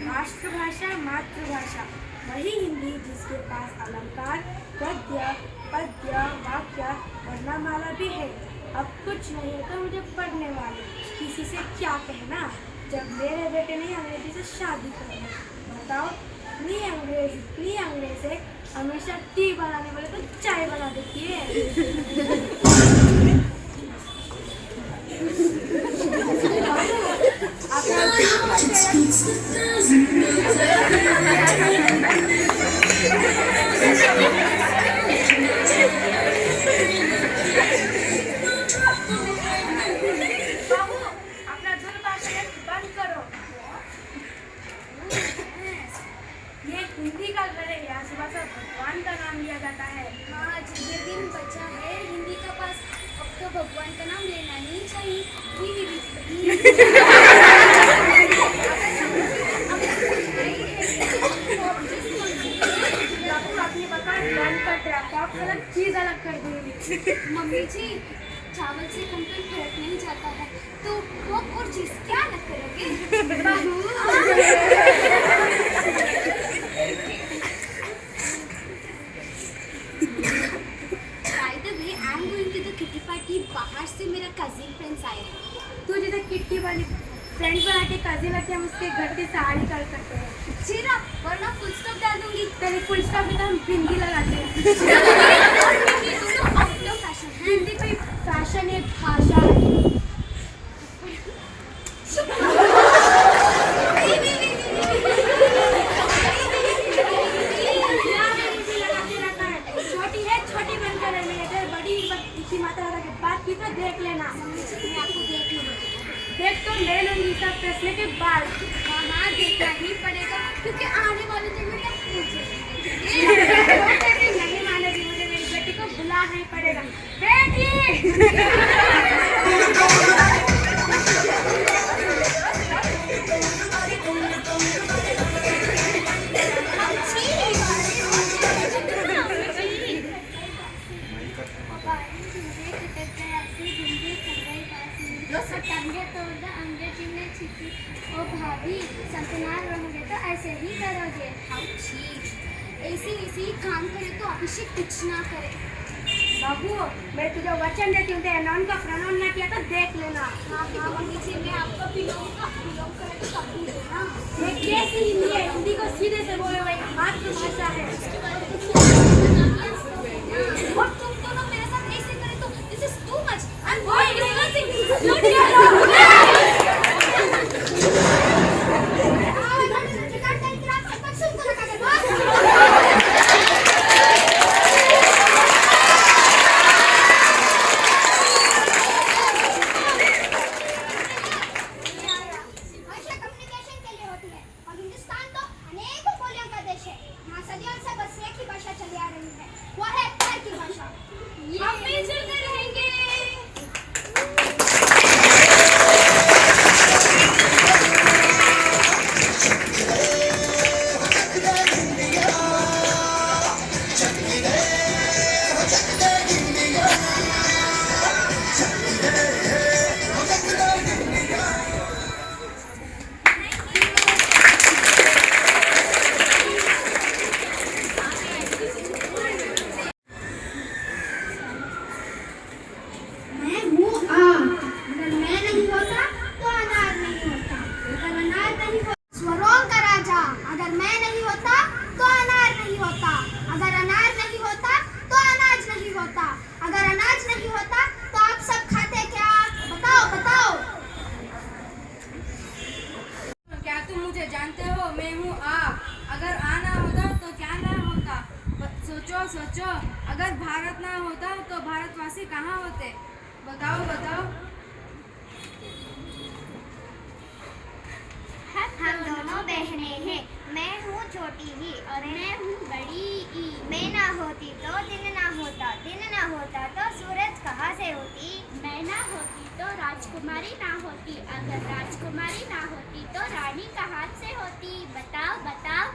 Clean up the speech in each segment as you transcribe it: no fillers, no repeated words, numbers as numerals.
राष्ट्रभाषा मातृभाषा वही हिंदी जिसके पास अलंकार, गद्य, पद्य, वाक्य, वर्णमाला भी है। अब कुछ नहीं है तो मुझे पढ़ने वाले किसी से क्या कहना, जब मेरे बेटे ने अंग्रेजी से शादी कर ली। बताओ, इतनी अंग्रेज है, हमेशा टी बनाने वाले तो चाय बना देती है। हिंदी का घर है, यहाँ सुबह से भगवान का नाम लिया जाता है। हाँ, जितने दिन बचा है हिंदी का पास, अब तो भगवान का नाम लेना नहीं चाहिए। आप अलग चीज अलग कर देंगे। मम्मी जी, चावल से कंप्लीट फर्क नहीं जाता है, तो वक्त और चीज क्या अलग करोगे? बाहर से मेरा कजिन फ्रेंड्स आए हैं। तू जैसे किट्टी वाली फ्रेंड बना के कजिन आके हम उसके घर की साड़ी कर सकते हैं। जीरा, वरना फुल स्टॉप डाल दूंगी। तेरे फुल स्टॉप में तो हम बिंदी लगाते हैं। हिंदी कोई फैशन है, भाषा है। छोटी है, छोटी बनकर रहनी है। अगर बड़ी किसी माता के बात की तो देख लेना। आपको देख तो ले लूंगी सब फैसले के बाद। हाँ, देखना ही पड़ेगा, क्योंकि आने वाले दिन में तब मुझे नहीं मानेगी, मुझे मेरी बेटी को बुलाना ही पड़ेगा। बेटी ओ भाभी, सत्यनारायण रहोगे तो ऐसे ही करोगे। ऐसे ही काम करे तो अभिषेक कुछ ना करे। बाबू, मैं तुझे वचन देती हूँ, नॉन का प्रोनाउन ना किया तो देख लेना। हाँ मम्मी जी, मैं आपका बिलोंग करे तो सब भी देना। मैं कैसी हिंदी है, हिंदी को सीधे से बोले भाई, मातृभाषा है। और तुम दोनों मेरे साथ ऐसे करे तो this is too much. I am discussing. जानते हो, मैं हूँ आ। अगर आना होता तो क्या ना होता। सोचो सोचो, अगर भारत ना होता तो भारतवासी कहाँ होते? बताओ बताओ। हम दोनों बहनें हैं। मैं हूँ छोटी ही और मैं हूँ बड़ी ई। मैं ना होती तो दिन ना होता, दिन ना होता तो सूरज कहाँ से होती? मैं ना होती तो राजकुमारी ना होती, अगर राजकुमारी ना होती तो रानी कहाँ से होती? बताओ बताओ।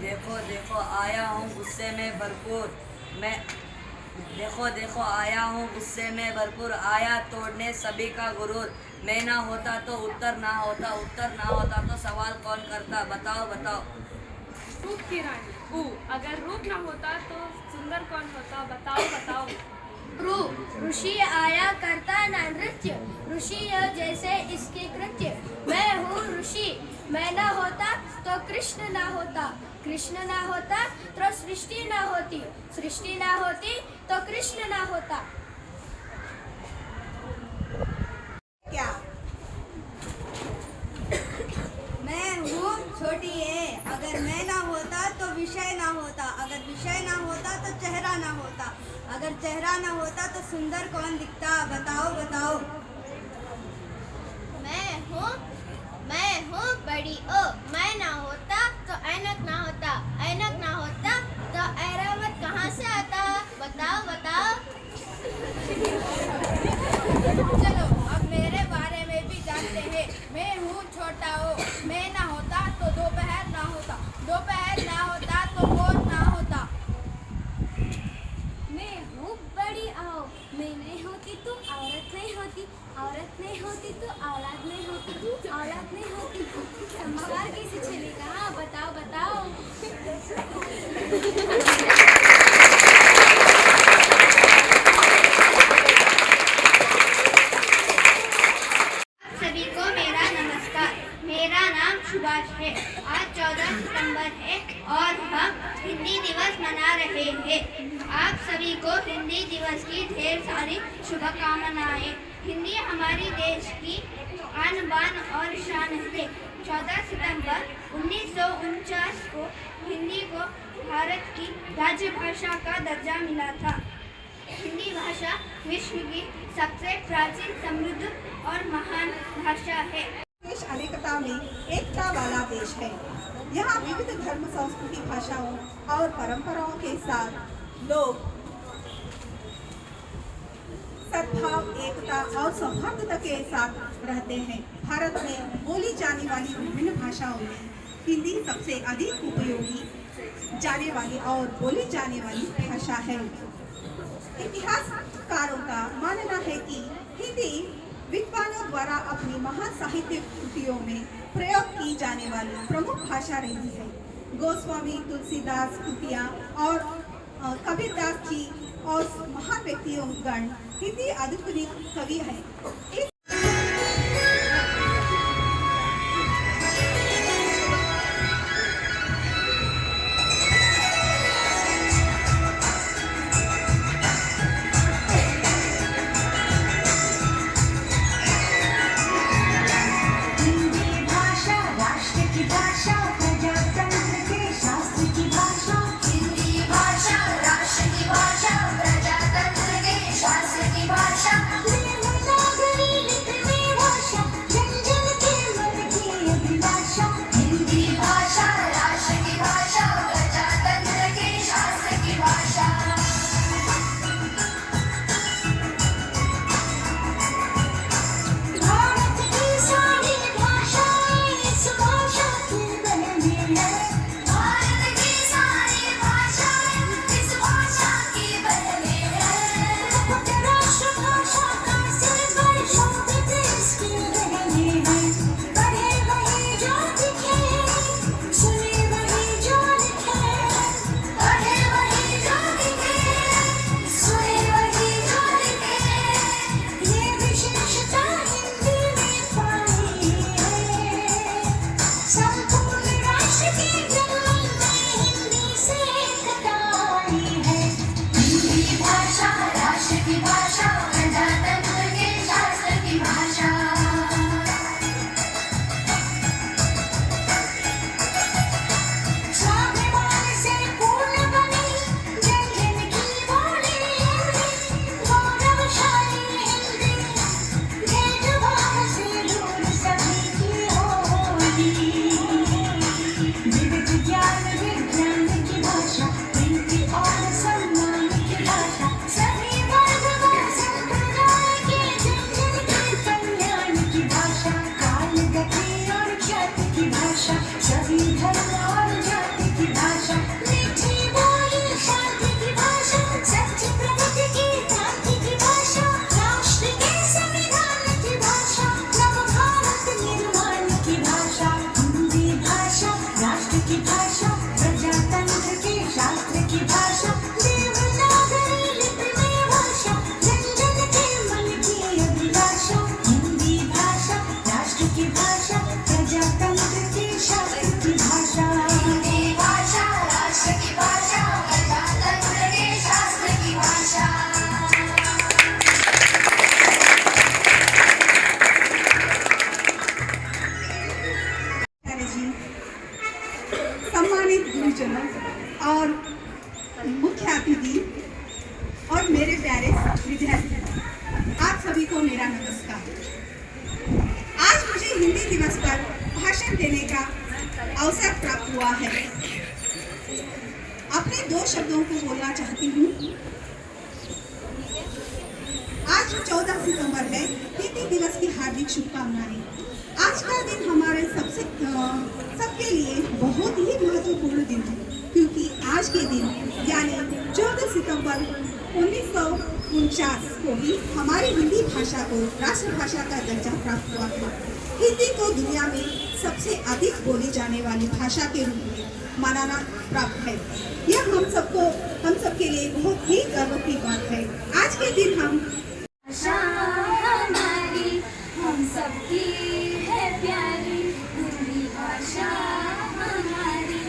देखो देखो, आया हूँ गुस्से में भरपूर। देखो देखो आया हूँ गुस्से में भरपूर, आया तोड़ने सभी का गुरूर। मैं ना होता तो उत्तर ना होता, उत्तर ना होता तो सवाल कौन करता, बताओ बताओ। रूप की रानी ऊ, अगर रूप ना होता तो सुंदर कौन होता, बताओ बताओ। रूप ऋषि आया करता न नृत्य, ऋषि जैसे इसके कृत्य। मैं हूँ ऋषि, मैं ना होता तो कृष्ण ना होता, कृष्ण ना होता तो सृष्टि ना होती, सृष्टि ना होती तो कृष्ण ना होता। क्या मैं हूँ छोटी है, अगर मैं ना होता तो विषय ना होता, अगर विषय ना होता तो चेहरा ना होता, अगर चेहरा ना होता तो सुंदर कौन दिखता, बताओ बताओ। मैं हूँ बड़ी ओ, मैं ना होता तो ऐनक ना होता, ऐनक ना होता तो ऐरावत कहाँ से आता, बताओ बताओ। चलो अब मेरे बारे में भी जानते हैं। मैं हूँ छोटा ओ, मैं ना होता तो दोपहर ना होता, दोपहर ना होता तो भोर ना होता। मैं हूँ बड़ी आओ, मैं नहीं होती तो औरत नहीं होती, औरत नहीं होती तो औलाद नहीं होती, औलाद नहीं होती तो संसार कैसे चलेगा, बताओ बताओ। सभी को मेरा नमस्कार, मेरा नाम सुभाष है। आज 14 सितंबर है और हम हिंदी दिवस मना रहे हैं। आप सभी को हिंदी दिवस की ढेर सारी शुभकामनाएं। हिंदी हमारी देश की आन बान और शान है। 14 सितंबर 1949 को हिंदी को भारत की राजभाषा का दर्जा मिला था। हिंदी भाषा विश्व की सबसे प्राचीन, समृद्ध और महान भाषा है। देश अनेकता में एकता वाला देश है। यहाँ विविध धर्म, संस्कृति, भाषाओं और परंपराओं के साथ लोग सद्भाव, एकता और सौहार्दता के साथ रहते हैं। भारत में बोली जाने वाली विभिन्न भाषाओं में हिंदी सबसे अधिक उपयोगी जाने वाली और बोली जाने वाली भाषा है। इतिहासकारों का मानना है कि हिंदी विद्वानों द्वारा अपनी महान साहित्यिक कृतियों में प्रयोग की जाने वाली प्रमुख भाषा रही है। गोस्वामी, तुलसीदास, कृतियाँ और कबीरदास जी और महान व्यक्तियों गण हिंदी आधुनिक कवि हैं। भाषा, राष्ट्र की भाषा, प्रजातंत्र के शास्त्र की भाषा। गुरुजनों और मुख्य अतिथि और मेरे प्यारे विद्यार्थी, आप सभी को मेरा नमस्कार। आज मुझे हिंदी दिवस पर भाषण देने का अवसर प्राप्त हुआ है। अपने 2 शब्दों को बोलना चाहती हूँ। आज 14 सितंबर है, हिंदी दिवस की हार्दिक शुभकामनाएं। आज का दिन हमारे सबके लिए बहुत ही महत्वपूर्ण दिन है, क्योंकि आज के दिन यानी 14 सितंबर 1949 को ही हमारी हिंदी भाषा को राष्ट्रभाषा का दर्जा प्राप्त हुआ था। हिंदी को दुनिया में सबसे अधिक बोली जाने वाली भाषा के रूप में मानना प्राप्त है। यह हम सबके लिए बहुत ही गर्व की बात है। आज के दिन हम भाषा हमारी हम सबकी है प्यारी, हिंदी भाषा हमारी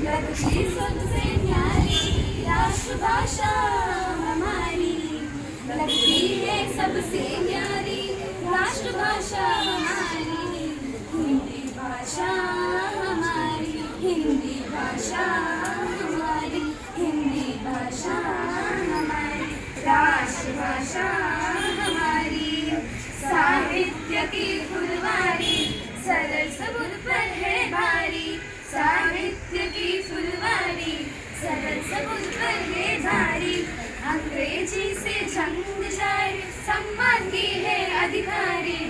लगती सबसे न्यारी, राष्ट्रभाषा हमारी लगती है सबसे न्यारी, राष्ट्रभाषा हमारी हिंदी भाषा हमारी, हिंदी भाषा हमारी, हिंदी भाषा हमारी, राष्ट्रभाषा हमारी। साहित्य की फुलवारी सरल सबुर पर है भारी, साहित्य की फुलवारी सरल सबुर पर है भारी। अंग्रेजी से जंग जारी, सम्मान की है अधिकारी,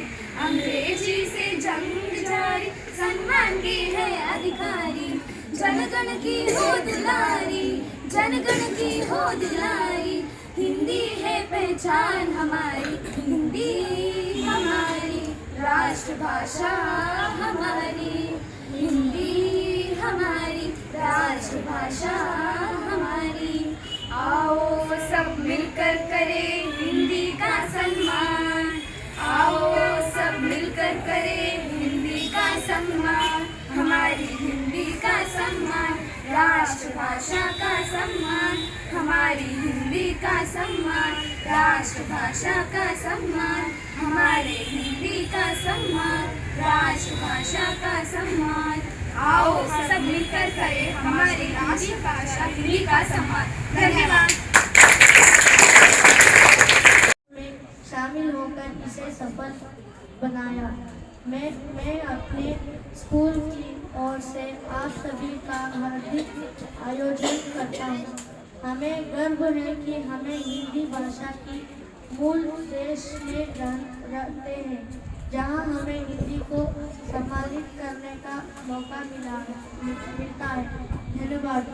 अंग्रेजी से जंग जारी, सम्मान की है अधिकारी। जनगण की हो दुलारी, जनगण की हो दुलारी, हिंदी है पहचान हमारी, हिंदी हमारी राष्ट्रभाषा हमारी, हिंदी हमारी राष्ट्रभाषा हमारी। आओ सब मिलकर करें हिंदी का सम्मान, आओ सब मिलकर करें हिंदी का सम्मान, हमारी हिंदी का सम्मान, राष्ट्रभाषा का सम्मान, हमारी हिंदी का सम्मान, राष्ट्रभाषा का सम्मान, हमारे हिंदी का सम्मान, राष्ट्रभाषा का सम्मान। आओ सब मिलकर करें हमारी राष्ट्रभाषा हिंदी का सम्मान। धन्यवाद। शामिल होकर इसे सफल बनाया। मैं अपने स्कूल की ओर से आप सभी का हार्दिक आयोजन करता हूँ। हमें गर्व है कि हमें हिंदी भाषा की मूल देश में रहते हैं, जहाँ हमें हिंदी को सम्मानित करने का मौका मिलता है। धन्यवाद।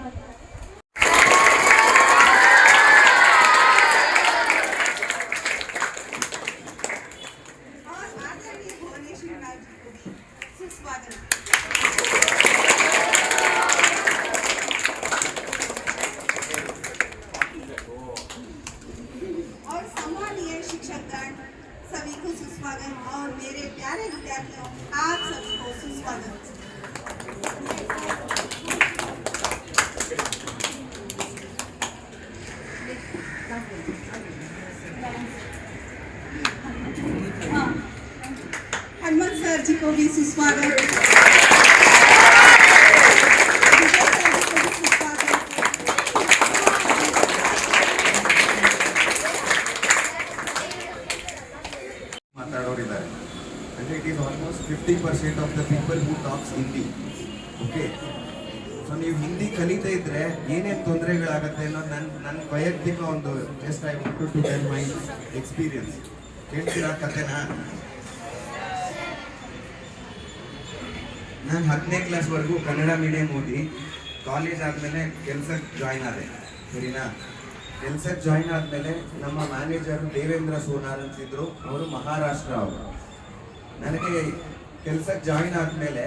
और सम्मानीय शिक्षकगण सभी को सुस्वागत और मेरे प्यारे विद्यार्थियों आप सभी को सुस्वागत। हनुमंत सर जी को भी सुस्वागत। ಮಾತಾಡೋರಿದ್ದಾರೆ ಅಂದರೆ it is almost 50% of the people who talks Hindi. Okay, so ನೀವು ಹಿಂದಿ ಕಲಿತಾ ಇದ್ರೆ ಏನೇನು ತೊಂದರೆಗಳಾಗತ್ತೆ ಅನ್ನೋದು ನನ್ನ ವೈಯಕ್ತಿಕ ಒಂದು just I want to tell my experience. ಹೇಳ್ತೀರಾ ಕತೆನಾ? ನಾನು 10ನೇ ಕ್ಲಾಸ್ವರೆಗೂ ಕನ್ನಡ ಮೀಡಿಯಂ ಓದಿ ಕಾಲೇಜ್ ಆದಮೇಲೆ ಕೆಲಸಕ್ಕೆ ಜಾಯ್ನ್ ಆದೆ. ಸರಿನಾ? ಕೆಲಸಕ್ಕೆ ಜಾಯ್ನ್ ಆದಮೇಲೆ ನಮ್ಮ ಮ್ಯಾನೇಜರು ದೇವೇಂದ್ರ ಸೋನಾರ್ ಅಂತಿದ್ರು, ಅವರು ಮಹಾರಾಷ್ಟ್ರ ಅವರು. ನನಗೆ ಕೆಲಸಕ್ಕೆ ಜಾಯ್ನ್ ಆದಮೇಲೆ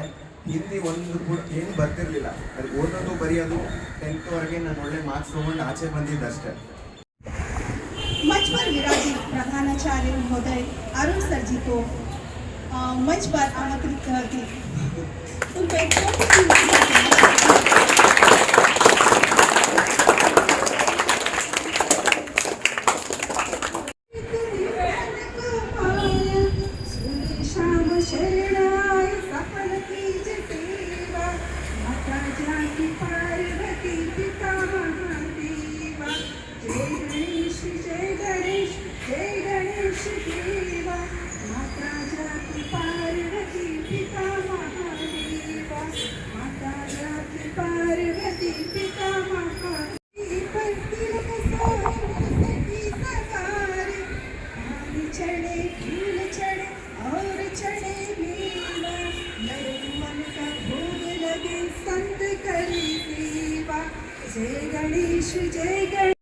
ಹಿಂದಿ ಒಂದು ಕೂಡ ಏನು ಬರ್ತಿರ್ಲಿಲ್ಲ. ಅದು ಓದೋದು ಬರೆಯೋದು 10th ವರೆಗೆ ನಾನು ಒಳ್ಳೆ ಮಾರ್ಕ್ಸ್ ತೊಗೊಂಡು ಆಚೆ ಬಂದಿದ್ದಷ್ಟೇ. मंच पर विराजित प्रधानाचार्य महोदय अरुण सर जी को मंच पर आमंत्रित करती उनको एक छोटी सी शरणाय सफल कीजिए सेवा, माता जाकी पार गणेश जय गणेश